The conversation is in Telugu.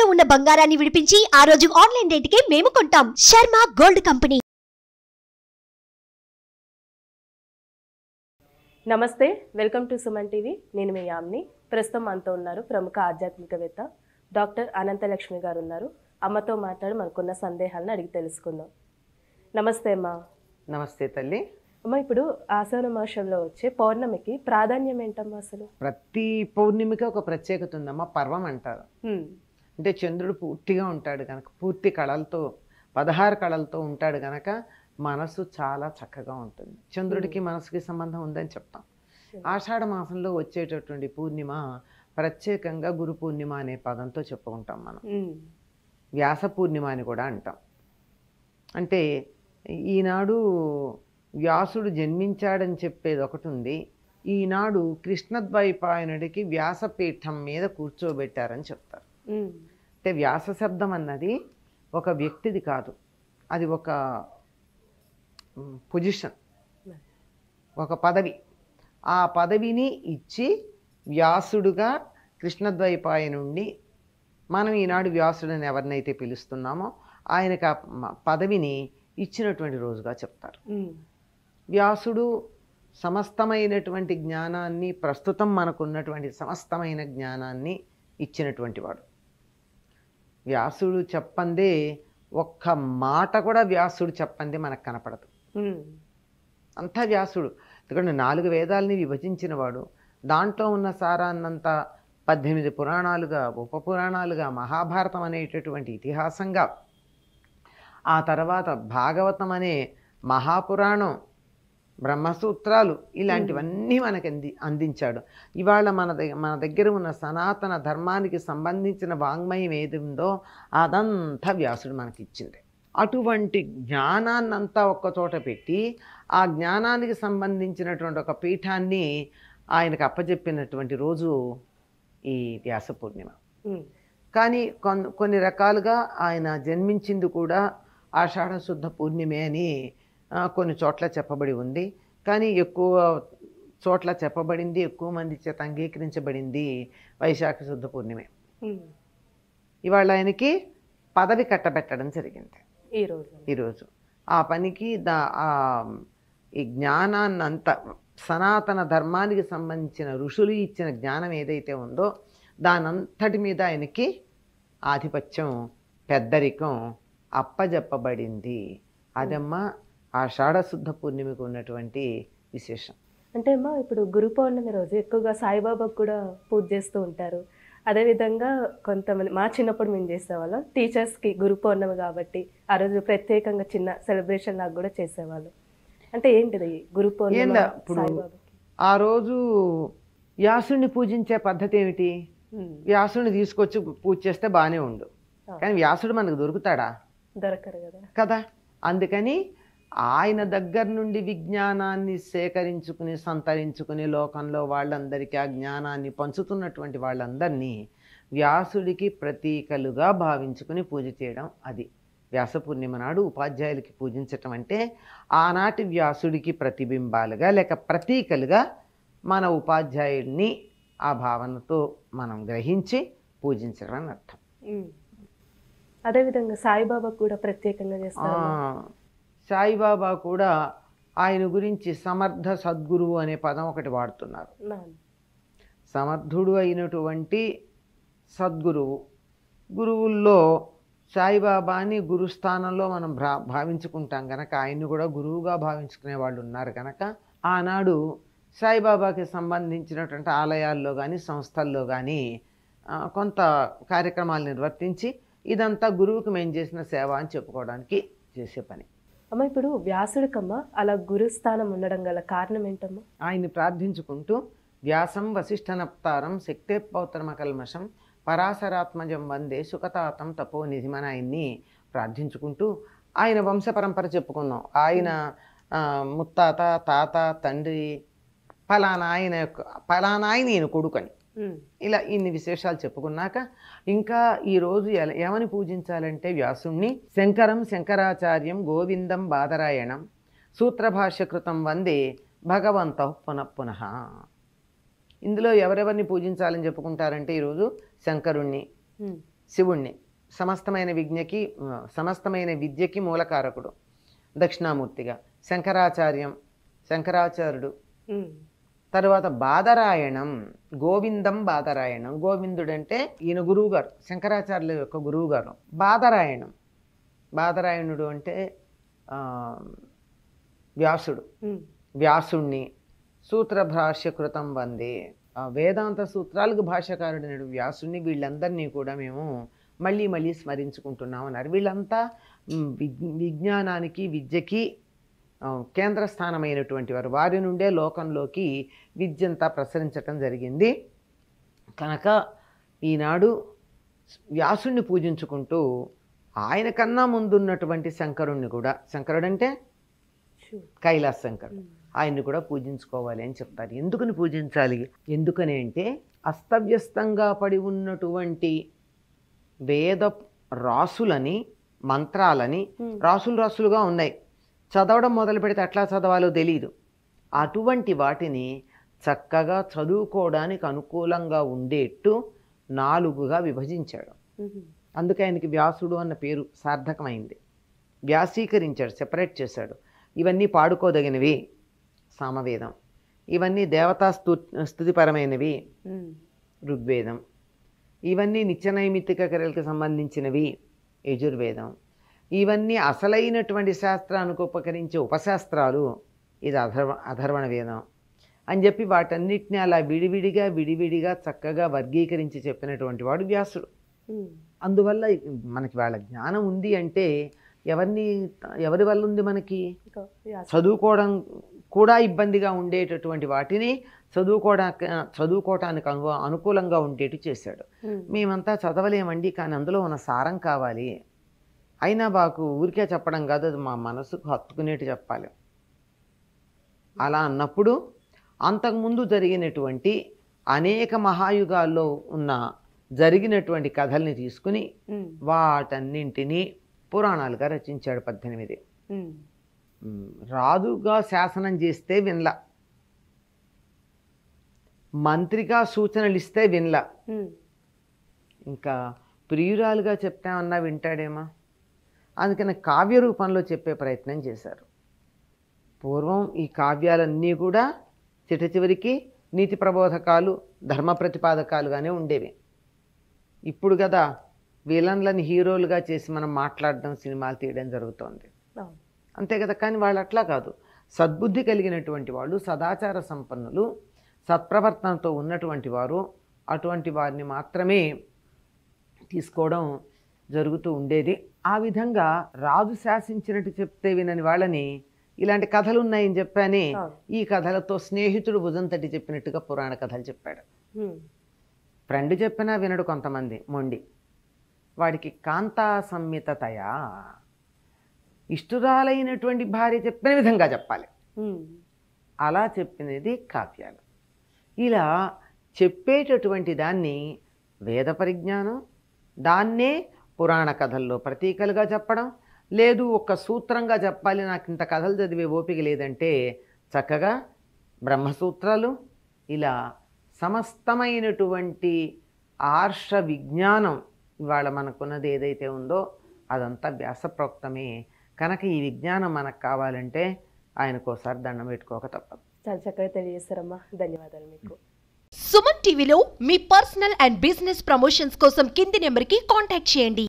తాకట్టులో ఉన్న బంగారాన్ని విడిపించి ఆ రోజు ఆన్లైన్ రేటుకే మేము కొంటాం. Sharma gold company. నమస్తే, వెల్కమ్ టు సుమన్ టీవీ. నేను మీ యామ్ని. ప్రస్తుతం మనతో ఉన్నారు ప్రముఖ ఆధ్యాత్మికవేత్త డాక్టర్ అనంతలక్ష్మి గారు ఉన్నారు. అమ్మతో మాట్లాడి మనకున్న సందేహాలను అడిగి తెలుసుకుందాం. నమస్తే అమ్మా. నమస్తే తల్లి. అమ్మ, ఇప్పుడు ఆషాఢ మాసంలో వచ్చే పౌర్ణమికి ప్రాధాన్యం ఏంటమ్మా? అసలు ప్రతి పౌర్ణమికి ఒక ప్రత్యేకత ఉందమ్మా. పర్వం అంటారు. అంటే చంద్రుడు పూర్తిగా ఉంటాడు కనుక, పూర్తి కళలతో 16 కళలతో ఉంటాడు కనుక మనసు చాలా చక్కగా ఉంటుంది. చంద్రుడికి మనసుకి సంబంధం ఉందని చెప్తాం. ఆషాఢ మాసంలో వచ్చేటటువంటి పూర్ణిమ ప్రత్యేకంగా గురు పూర్ణిమ అనే పదంతో చెప్పుకుంటాం మనం. వ్యాస పూర్ణిమ అని కూడా అంటాం. అంటే ఈనాడు వ్యాసుడు జన్మించాడని చెప్పేది ఒకటి ఉంది. ఈనాడు కృష్ణద్వైపాయనుడికి వ్యాసపీఠం మీద కూర్చోబెట్టారని చెప్తారు. అంటే వ్యాస శబ్దం అన్నది ఒక వ్యక్తిది కాదు, అది ఒక పొజిషన్, ఒక పదవి. ఆ పదవిని ఇచ్చి వ్యాసుడుగా కృష్ణద్వైపాయనుడిని మనం ఈనాడు వ్యాసుడని ఎవరినైతే పిలుస్తున్నామో ఆయనకు ఆ పదవిని ఇచ్చినటువంటి రోజుగా చెప్తారు. వ్యాసుడు సమస్తమైనటువంటి జ్ఞానాన్ని, ప్రస్తుతం మనకున్నటువంటి సమస్తమైన జ్ఞానాన్ని ఇచ్చినటువంటి వాడు. వ్యాసుడు చెప్పందే ఒక్క మాట కూడా వ్యాసుడు చెప్పందే మనకు కనపడదు. అంతా వ్యాసుడు. ఎందుకంటే 4 వేదాలని విభజించిన వాడు. దాంట్లో ఉన్న సారాన్నంతా 18 పురాణాలుగా, ఉప పురాణాలుగా, మహాభారతం అనేటటువంటి ఇతిహాసంగా, ఆ తర్వాత భాగవతం అనే మహాపురాణం, బ్రహ్మసూత్రాలు, ఇలాంటివన్నీ మనకి అందించాడు. ఇవాళ మన దగ్గర ఉన్న సనాతన ధర్మానికి సంబంధించిన వాంగ్మయం ఏది ఉందో అదంతా వ్యాసుడు మనకి ఇచ్చింది. అటువంటి జ్ఞానాన్నంతా ఒక్కచోట పెట్టి ఆ జ్ఞానానికి సంబంధించినటువంటి ఒక పీఠాన్ని ఆయనకు అప్పచెప్పినటువంటి రోజు ఈ వ్యాస పూర్ణిమ. కానీ కొన్ని రకాలుగా ఆయన జన్మించింది కూడా ఆషాఢ శుద్ధ పూర్ణిమే అని కొన్ని చోట్ల చెప్పబడి ఉంది. కానీ ఎక్కువ చోట్ల చెప్పబడింది, ఎక్కువ మంది చేత అంగీకరించబడింది వైశాఖ శుద్ధ పూర్ణిమే. ఇవాళ ఆయనకి పదవి కట్టబెట్టడం జరిగింది ఈరోజు. ఆ పనికి ఈ జ్ఞానాన్నంతా, సనాతన ధర్మానికి సంబంధించిన ఋషులు ఇచ్చిన జ్ఞానం ఏదైతే ఉందో దానంతటి మీద ఆయనకి ఆధిపత్యం, పెద్దరికం అప్పజెప్పబడింది. అదమ్మ ఆషాఢ శుద్ధ పూర్ణిమకు ఉన్నటువంటి విశేషం. అంటే అమ్మా, ఇప్పుడు గురు పౌర్ణమి రోజు ఎక్కువగా సాయిబాబాకు కూడా పూజ చేస్తూ ఉంటారు. అదేవిధంగా కొంతమంది, మా చిన్నప్పుడు మేము చేసేవాళ్ళం, టీచర్స్కి గురు పౌర్ణమి కాబట్టి ఆ రోజు ప్రత్యేకంగా చిన్న సెలబ్రేషన్ లాగా కూడా చేసేవాళ్ళు. అంటే ఏంటిది గురు పౌర్ణమి? ఇప్పుడు ఆ రోజు వ్యాసుడిని పూజించే పద్ధతి ఏమిటి? వ్యాసుడిని తీసుకొచ్చి పూజ చేస్తే బాగానే ఉండు, కానీ వ్యాసుడు మనకు దొరుకుతాడా? దొరకరు కదా. అందుకని ఆయన దగ్గర నుండి విజ్ఞానాన్ని సేకరించుకుని, సంతరించుకుని లోకంలో వాళ్ళందరికీ ఆ జ్ఞానాన్ని పంచుతున్నటువంటి వాళ్ళందరినీ వ్యాసుడికి ప్రతీకలుగా భావించుకుని పూజ చేయడం. అది వ్యాస పూర్ణిమ నాడు ఉపాధ్యాయులకి పూజించటం అంటే ఆనాటి వ్యాసుడికి ప్రతిబింబాలుగా లేక ప్రతీకలుగా మన ఉపాధ్యాయుడిని ఆ భావనతో మనం గ్రహించి పూజించడం అని అర్థం. అదేవిధంగా సాయిబాబా కూడా ప్రత్యేకంగా చేస్తారు. సాయిబాబా కూడా ఆయన గురించి సమర్థ సద్గురువు అనే పదం ఒకటి వాడుతున్నారు. సమర్థుడు అయినటువంటి సద్గురువు. గురువుల్లో సాయిబాబాని గురుస్థానంలో మనం భావించుకుంటాం కనుక ఆయన్ని కూడా గురువుగా భావించుకునే వాళ్ళు ఉన్నారు కనుక ఆనాడు సాయిబాబాకి సంబంధించినటువంటి ఆలయాల్లో కానీ సంస్థల్లో కానీ కొంత కార్యక్రమాలు నిర్వర్తించి ఇదంతా గురువుకి మేము చేసిన సేవ అని చెప్పుకోవడానికి చేసే పని. అమ్మ, ఇప్పుడు వ్యాసుడికమ్మ అలా గురుస్థానం ఉండడం గల కారణం ఏంటమ్మా? ఆయన్ని ప్రార్థించుకుంటూ వ్యాసం వశిష్ఠనప్తారం శక్తే పౌత్రమకల్మషం పరాశరాత్మజం వందే సుఖతాతం తపోనిధిమని ఆయన్ని ప్రార్థించుకుంటూ ఆయన వంశ పరంపర చెప్పుకున్నాం. ఆయన ముత్తాత, తాత, తండ్రి, ఫలానా ఆయన ఈయన కొడుకని, ఇలా ఇన్ని విశేషాలు చెప్పుకున్నాక ఇంకా ఈరోజు ఏమని పూజించాలంటే వ్యాసుణ్ణి శంకరం శంకరాచార్యం గోవిందం బాదరాయణం సూత్రభాష్యకృతం వందే భగవంతః పునఃపునః. ఇందులో ఎవరెవరిని పూజించాలని చెప్పుకుంటారంటే ఈరోజు శంకరుణ్ణి, శివుణ్ణి, సమస్తమైన విద్యకి మూలకారకుడు దక్షిణామూర్తిగా, శంకరాచార్యుడు, తరువాత బాదరాయణం, గోవిందం బాదరాయణం. గోవిందుడు అంటే ఈయన గురువు గారు, శంకరాచార్యుల యొక్క గురువు గారు. బాదరాయణుడు అంటే వ్యాసుణ్ణి సూత్రభాష్యకృతం వందే, వేదాంత సూత్రాలకు భాష్యకారుడైన వ్యాసుణ్ణి, వీళ్ళందరినీ కూడా మేము మళ్ళీ మళ్ళీ స్మరించుకుంటున్నాం అన్నారు. వీళ్ళంతా విజ్ఞానానికి విద్యకి కేంద్రస్థానమైనటువంటి వారు. వారి నుండే లోకంలోకి విద్యంతా ప్రసరించటం జరిగింది. కనుక ఈనాడు వ్యాసుణ్ణి పూజించుకుంటూ ఆయన కన్నా ముందున్నటువంటి శంకరుణ్ణి కూడా, శంకరుడంటే కైలాస శంకరుడు, ఆయన్ని కూడా పూజించుకోవాలి అని చెప్తారు. ఎందుకని పూజించాలి? ఎందుకని అంటే అస్తవ్యస్తంగా పడి ఉన్నటువంటి వేద రాసులని, మంత్రాలని రాసులుగా ఉన్నాయి. చదవడం మొదలు పెడితే ఎట్లా చదవాలో తెలియదు. అటువంటి వాటిని చక్కగా చదువుకోవడానికి అనుకూలంగా ఉండేట్టు 4గా విభజించాడు. అందుకే ఆయనకి వ్యాసుడు అన్న పేరు సార్థకమైంది. వ్యాసీకరించాడు, సెపరేట్ చేశాడు. ఇవన్నీ పాడుకోదగినవి సామవేదం, ఇవన్నీ దేవతా స్తుతిపరమైనవి ఋగ్వేదం, ఇవన్నీ నిత్యనైమిత్తిక క్రియలకు సంబంధించినవి యజుర్వేదం, ఇవన్నీ అసలైనటువంటి శాస్త్రానికి ఉపకరించే ఉపశాస్త్రాలు ఇది అధర్వణ వేదం అని చెప్పి వాటన్నిటిని అలా విడివిడిగా చక్కగా వర్గీకరించి చెప్పినటువంటి వాడు వ్యాసుడు. అందువల్ల మనకి వాళ్ళ జ్ఞానం ఉంది అంటే ఎవరి వల్ల ఉంది? మనకి చదువుకోవడం కూడా ఇబ్బందిగా ఉండేటటువంటి వాటిని చదువుకోవటానికి అనుకూలంగా ఉండేట్టు చేశాడు. మేమంతా చదవలేమండి, కానీ అందులో ఉన్న సారం కావాలి. అయినా మాకు ఊరికే చెప్పడం కాదు, అది మా మనసుకు హత్తుకునేట్టు చెప్పాలి. అలా అన్నప్పుడు అంతకుముందు జరిగినటువంటి అనేక మహాయుగాల్లో జరిగినటువంటి కథల్ని తీసుకుని వాటన్నింటినీ పురాణాలుగా రచించాడు. 18. రాజుగా శాసనం చేస్తే వినలా, మంత్రిగా సూచనలు ఇస్తే వినలా, ఇంకా ప్రియురాలుగా చెప్తామన్నా వింటాడేమో. అందుకని కావ్య రూపంలో చెప్పే ప్రయత్నం చేశారు. పూర్వం ఈ కావ్యాలన్నీ కూడా చివరికి నీతి ప్రబోధకాలు, ధర్మ ప్రతిపాదకాలుగానే ఉండేవి. ఇప్పుడు కదా విలన్లని హీరోలుగా చేసి మనం మాట్లాడడం, సినిమాలు తీయడం జరుగుతోంది, అంతే కదా. కానీ వాళ్ళు అట్లా కాదు. సద్బుద్ధి కలిగినటువంటి వాళ్ళు, సదాచార సంపన్నులు, సత్ప్రవర్తనతో ఉన్నటువంటి వారు, అటువంటి వారిని మాత్రమే తీసుకోవడం జరుగుతూ ఉండేది. ఆ విధంగా రాజు శాసించినట్టు చెప్తే వినని వాళ్ళని ఇలాంటి కథలు ఉన్నాయని చెప్పానే, ఈ కథలతో స్నేహితుడు భుజం తట్టి చెప్పినట్టుగా పురాణ కథలు చెప్పాడు. ఫ్రెండ్ చెప్పినా వినడు కొంతమంది మొండి. వాడికి కాంతా సంహితతయా, ఇష్టురాలైనటువంటి భార్య చెప్పిన విధంగా చెప్పాలి. అలా చెప్పినది కావ్యాలు. ఇలా చెప్పేటటువంటి దాన్ని వేద పరిజ్ఞానం, దాన్నే పురాణ కథల్లో ప్రతీకలుగా చెప్పడం. లేదు ఒక సూత్రంగా చెప్పాలి, నాకు ఇంత కథలు చదివే ఓపిక లేదంటే చక్కగా బ్రహ్మసూత్రాలు, ఇలా సమస్తమైనటువంటి ఆర్ష విజ్ఞానం ఇవాళ మనకున్నది ఏదైతే ఉందో అదంతా వ్యాసప్రోక్తమే. కనుక ఈ విజ్ఞానం మనకు కావాలంటే ఆయనకోసారి దండం పెట్టుకోక తప్పదు. చాలా చక్కగా తెలియజేస్తారమ్మా, ధన్యవాదాలు మీకు. సుమన్ టీవీలో మీ పర్సనల్ అండ్ బిజినెస్ ప్రమోషన్స్ కోసం కింది నెంబర్కి కాంటాక్ట్ చేయండి.